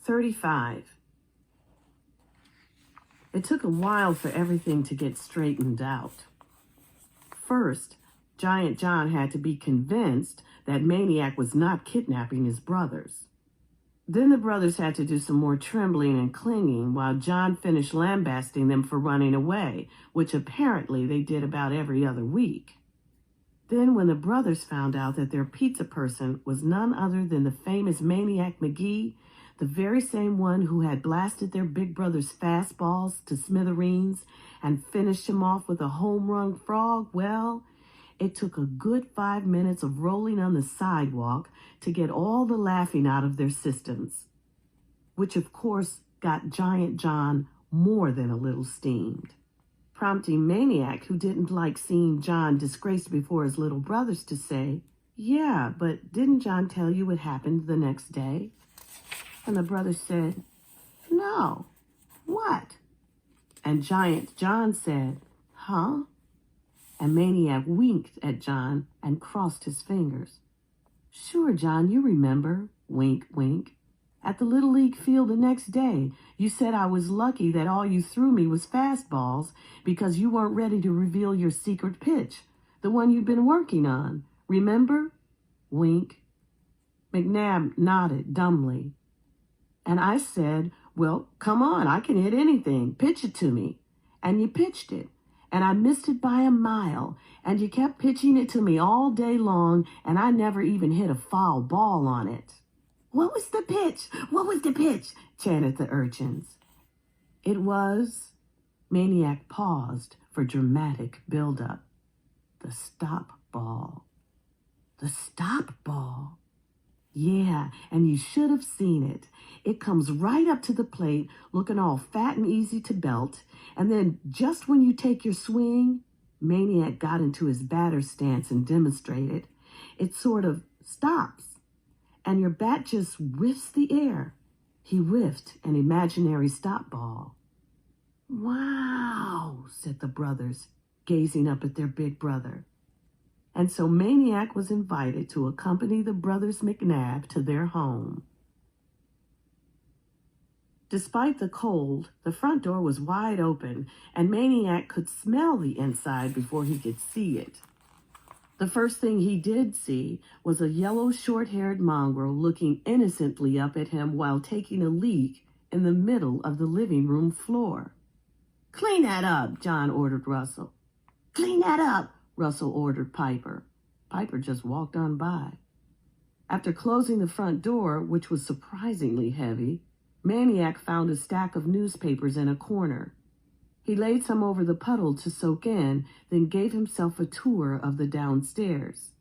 35. It took a while for everything to get straightened out. First, Giant John had to be convinced that Maniac was not kidnapping his brothers. Then the brothers had to do some more trembling and clinging while John finished lambasting them for running away, which apparently they did about every other week. Then when the brothers found out that their pizza person was none other than the famous Maniac Magee, the very same one who had blasted their big brother's fastballs to smithereens and finished him off with a home-run frog, well, it took a good 5 minutes of rolling on the sidewalk to get all the laughing out of their systems, which of course got Giant John more than a little steamed, prompting Maniac, who didn't like seeing John disgraced before his little brothers, to say, "Yeah, but didn't John tell you what happened the next day?" And the brothers said, "No, what?" And Giant John said, "Huh?" And Maniac winked at John and crossed his fingers. "Sure, John, you remember." Wink, wink. "At the Little League field the next day, you said I was lucky that all you threw me was fastballs because you weren't ready to reveal your secret pitch, the one you've been working on. Remember?" Wink. McNab nodded dumbly. "And I said, well, come on, I can hit anything. Pitch it to me." And you pitched it. And I missed it by a mile, and you kept pitching it to me all day long, and I never even hit a foul ball on it. "What was the pitch? What was the pitch?" chanted the urchins. It was... Maniac paused for dramatic build-up. The stop ball. The stop ball. Yeah, and you should have seen it. It comes right up to the plate, looking all fat and easy to belt, and then just when you take your swing, Maniac got into his batter stance and demonstrated, it sort of stops, and your bat just whiffs the air. He whiffed an imaginary stop ball. "Wow," said the brothers, gazing up at their big brother. And so Maniac was invited to accompany the brothers McNab to their home. Despite the cold, the front door was wide open, and Maniac could smell the inside before he could see it. The first thing he did see was a yellow short-haired mongrel looking innocently up at him while taking a leak in the middle of the living room floor. "Clean that up," John ordered Russell. "Clean that up," Russell ordered Piper. Piper just walked on by. After closing the front door, which was surprisingly heavy, Maniac found a stack of newspapers in a corner. He laid some over the puddle to soak in, then gave himself a tour of the downstairs.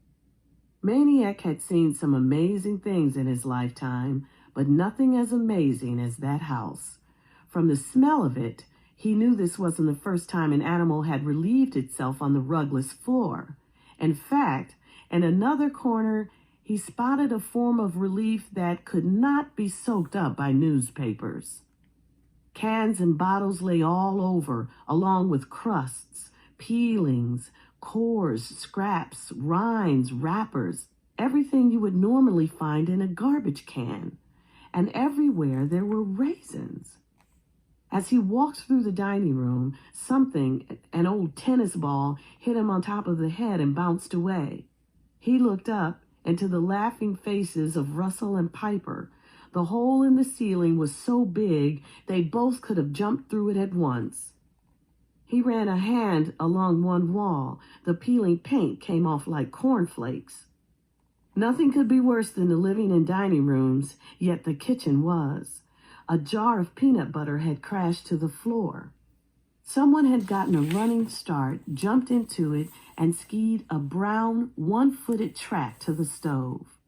Maniac had seen some amazing things in his lifetime, but nothing as amazing as that house. From the smell of it, he knew this wasn't the first time an animal had relieved itself on the rugless floor. In fact, in another corner, he spotted a form of relief that could not be soaked up by newspapers. Cans and bottles lay all over, along with crusts, peelings, cores, scraps, rinds, wrappers, everything you would normally find in a garbage can. And everywhere there were raisins. As he walked through the dining room, something, an old tennis ball, hit him on top of the head and bounced away. He looked up into the laughing faces of Russell and Piper. The hole in the ceiling was so big they both could have jumped through it at once. He ran a hand along one wall. The peeling paint came off like cornflakes. Nothing could be worse than the living and dining rooms, yet the kitchen was. A jar of peanut butter had crashed to the floor. Someone had gotten a running start, jumped into it, and skied a brown, one-footed track to the stove.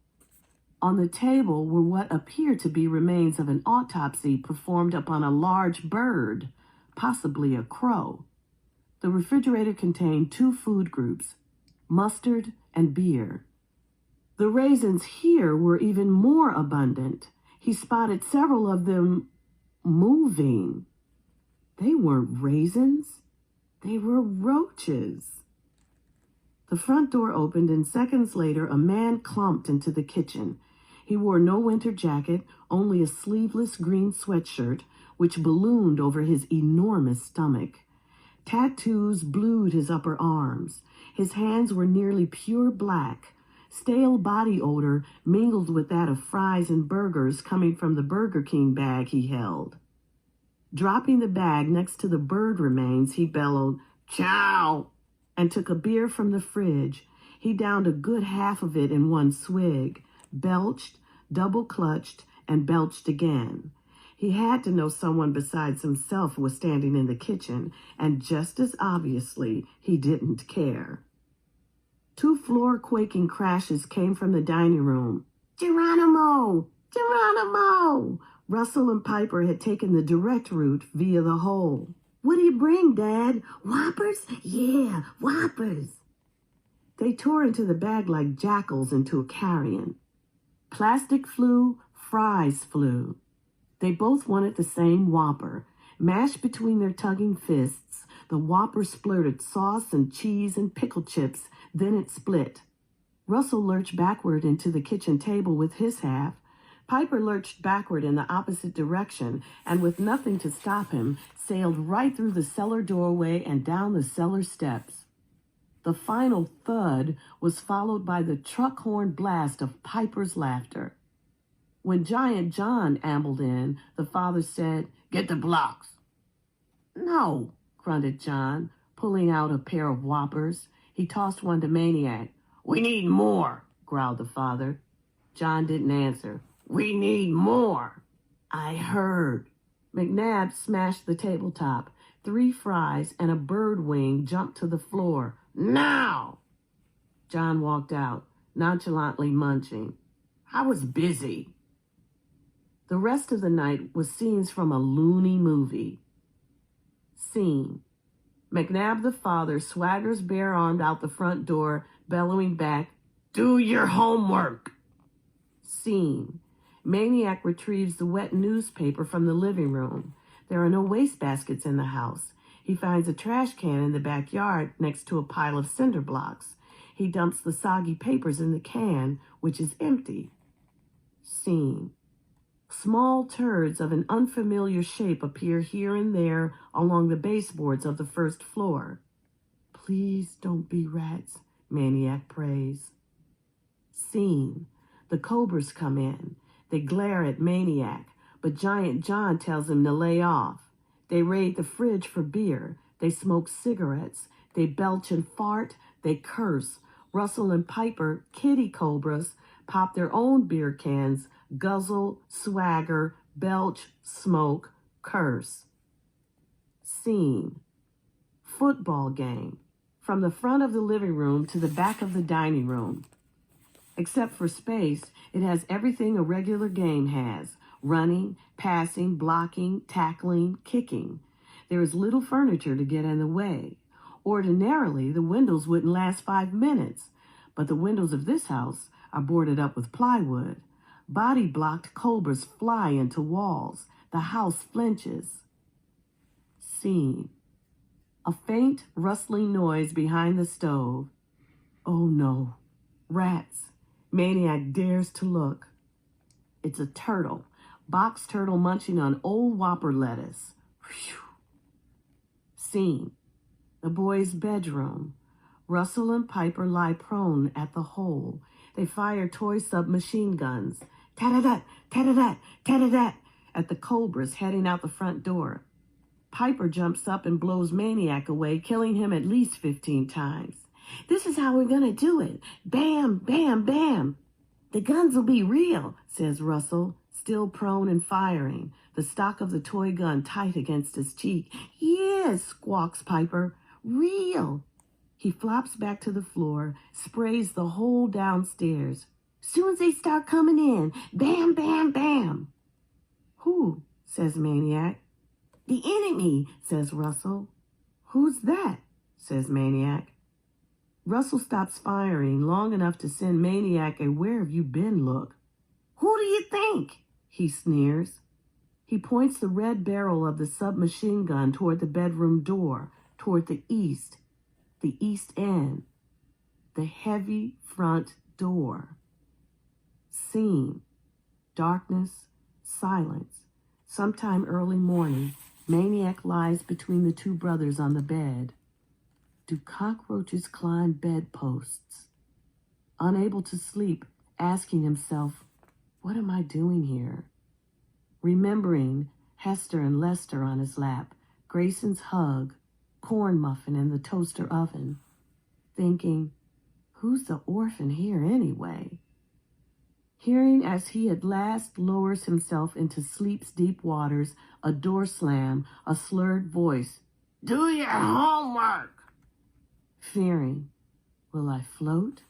On the table were what appeared to be remains of an autopsy performed upon a large bird, possibly a crow. The refrigerator contained 2 food groups, mustard and beer. The raisins here were even more abundant. He spotted several of them moving. They weren't raisins. They were roaches. The front door opened, and seconds later, a man clumped into the kitchen. He wore no winter jacket, only a sleeveless green sweatshirt, which ballooned over his enormous stomach. Tattoos blued his upper arms. His hands were nearly pure black. Stale body odor mingled with that of fries and burgers coming from the Burger King bag he held. Dropping the bag next to the bird remains, he bellowed, "Chow!" and took a beer from the fridge. He downed a good half of it in one swig, belched, double-clutched, and belched again. He had to know someone besides himself was standing in the kitchen, and just as obviously, he didn't care. 2 floor-quaking crashes came from the dining room. "Geronimo! Geronimo!" Russell and Piper had taken the direct route via the hole. "What do you bring, Dad? Whoppers? Yeah, whoppers." They tore into the bag like jackals into a carrion. Plastic flew, fries flew. They both wanted the same Whopper. Mashed between their tugging fists, the Whopper splurted sauce and cheese and pickle chips, then it split. Russell lurched backward into the kitchen table with his half. Piper lurched backward in the opposite direction, and with nothing to stop him, sailed right through the cellar doorway and down the cellar steps. The final thud was followed by the truck horn blast of Piper's laughter. When Giant John ambled in, the father said, "Get the blocks." "No," grunted John, pulling out a pair of Whoppers. He tossed one to Maniac. "We need more," growled the father. John didn't answer. "We need more." "I heard." McNab smashed the tabletop. 3 fries and a bird wing jumped to the floor. "Now!" John walked out, nonchalantly munching. "I was busy." The rest of the night was scenes from a Loony movie. Scene. McNab the father swaggers bare-armed out the front door, bellowing back, "Do your homework!" Scene. Maniac retrieves the wet newspaper from the living room. There are no wastebaskets in the house. He finds a trash can in the backyard next to a pile of cinder blocks. He dumps the soggy papers in the can, which is empty. Scene. Small turds of an unfamiliar shape appear here and there along the baseboards of the first floor. "Please don't be rats," Maniac prays. Scene. The Cobras come in. They glare at Maniac, but Giant John tells him to lay off. They raid the fridge for beer. They smoke cigarettes. They belch and fart. They curse. Russell and Piper, kitty cobras, pop their own beer cans, guzzle, swagger, belch, smoke, curse. Scene. Football game. From the front of the living room to the back of the dining room. Except for space, it has everything a regular game has. Running, passing, blocking, tackling, kicking. There is little furniture to get in the way. Ordinarily, the windows wouldn't last 5 minutes, but the windows of this house are boarded up with plywood. Body-blocked cobras fly into walls. The house flinches. Scene. A faint, rustling noise behind the stove. Oh no. Rats. Maniac dares to look. It's a turtle. Box turtle munching on old Whopper lettuce. Whew. Scene. The boys' bedroom. Russell and Piper lie prone at the hole. They fire toy submachine guns. Tat-a-tat, tat-a-tat, tat-a-tat at the cobras heading out the front door. Piper jumps up and blows Maniac away, killing him at least 15 times. "This is how we're going to do it. Bam, bam, bam." "The guns will be real," says Russell, still prone and firing, the stock of the toy gun tight against his cheek. "Yes," squawks Piper. "Real." He flops back to the floor, sprays the whole downstairs. "Soon as they start coming in, bam, bam, bam." "Who?" says Maniac. "The enemy," says Russell. "Who's that?" says Maniac. Russell stops firing long enough to send Maniac a "where have you been" look. "Who do you think?" he sneers. He points the red barrel of the submachine gun toward the bedroom door, toward the east end, the heavy front door. Scene. Darkness, silence. Sometime early morning, Maniac lies between the two brothers on the bed. Do cockroaches climb bedposts? Unable to sleep, asking himself, what am I doing here? Remembering Hester and Lester on his lap, Grayson's hug, corn muffin in the toaster oven. Thinking, who's the orphan here anyway? Hearing as he at last lowers himself into sleep's deep waters, a door slam, a slurred voice, do your homework! Fearing, will I float